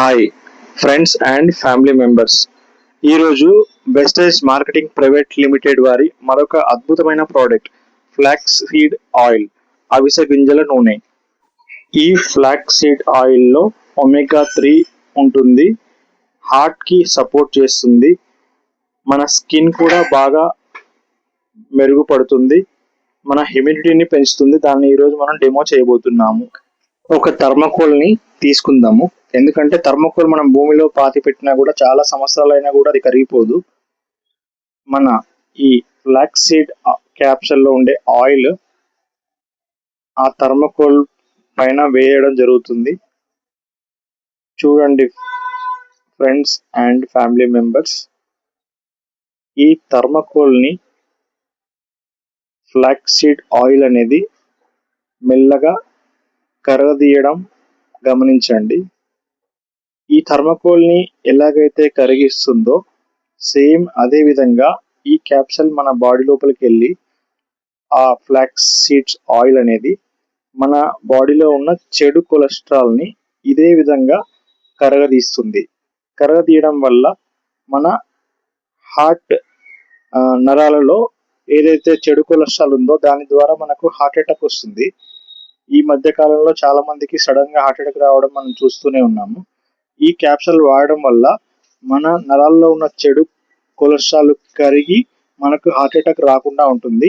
Hi friends and family members. ఈరోజు బెస్టేజ్ marketing private limited వారి మరొక అద్భుతమైన ప్రోడక్ట్ ఫ్లాక్స్ సీడ్ ఆయిల్, అవిసె గింజల నూనె. ఈ ఫ్లాక్స్ సీడ్ ఆయిల్లో ఒమేగా 3 ఉంటుంది. హార్ట్కి సపోర్ట్ చేస్తుంది. మన స్కిన్ కూడా బాగా మెరుగుపడుతుంది. మన ఇమ్యూనిటీని పెంచుతుంది. దాన్ని ఈరోజు మనం డెమో చేయబోతున్నాము. ఒక థర్మోకోల్ని తీసుకుందాము. ఎందుకంటే థర్మోకోల్ మనం భూమిలో పాతి పెట్టినా కూడా చాలా సంవత్సరాలైనా కూడా అది కరిగిపోదు. మన ఈ ఫ్లాక్స్ సీడ్ క్యాప్సూల్లో ఉండే ఆయిల్ ఆ థర్మోకోల్ పైన వేయడం జరుగుతుంది. చూడండి ఫ్రెండ్స్ అండ్ ఫ్యామిలీ మెంబర్స్, ఈ థర్మోకోల్ని ఫ్లాక్స్ సీడ్ ఆయిల్ అనేది మెల్లగా కరగదీయడం గమనించండి. ఈ థర్మోకోల్ని ఎలాగైతే కరిగిస్తుందో సేమ్ అదే విధంగా ఈ క్యాప్సూల్ మన బాడీ లోపలికి వెళ్ళి ఆ ఫ్లాక్స్ సీడ్స్ ఆయిల్ అనేది మన బాడీలో ఉన్న చెడు కొలెస్ట్రాల్ని ఇదే విధంగా కరగదీస్తుంది. కరగదీయడం వల్ల మన హార్ట్ నరాలలో ఏదైతే చెడు కొలెస్ట్రాల్ ఉందో దాని ద్వారా మనకు హార్ట్ అటాక్ వస్తుంది. ఈ మధ్య కాలంలో చాలా మందికి సడన్ గా హార్ట్ అటాక్ రావడం మనం చూస్తూనే ఉన్నాము. ఈ క్యాప్సూల్ వాడడం వల్ల మన నరాల్లో ఉన్న చెడు కొలెస్ట్రాల్ కరిగి మనకు హార్ట్ అటాక్ రాకుండా ఉంటుంది.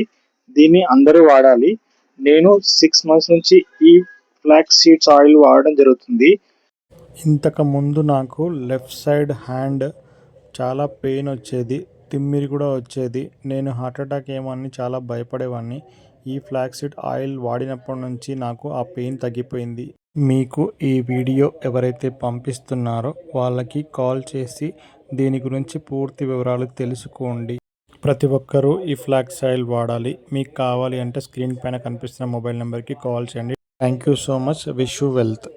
దీన్ని అందరూ వాడాలి. నేను 6 months నుంచి ఈ ఫ్లాక్స్ సీడ్స్ ఆయిల్ వాడడం జరుగుతుంది. ఇంతకు ముందు నాకు లెఫ్ట్ సైడ్ హ్యాండ్ చాలా పెయిన్ వచ్చేది, తిమ్మిరి కూడా వచ్చేది. నేను హార్ట్ అటాక్ ఏమని చాలా భయపడేవాడిని. ఈ ఫ్లాక్సీడ్ ఆయిల్ వాడినప్పటి నుంచి నాకు ఆ పెయిన్ తగ్గిపోయింది. మీకు ఈ వీడియో ఎవరైతే పంపిస్తున్నారో వాళ్ళకి కాల్ చేసి దీని గురించి పూర్తి వివరాలు తెలుసుకోండి. ప్రతి ఒక్కరూ ఈ ఫ్లాక్స్ ఆయిల్ వాడాలి. మీకు కావాలి అంటే స్క్రీన్ పైన కనిపిస్తున్న మొబైల్ నెంబర్కి కాల్ చేయండి. Thank you so much. Wish you wealth.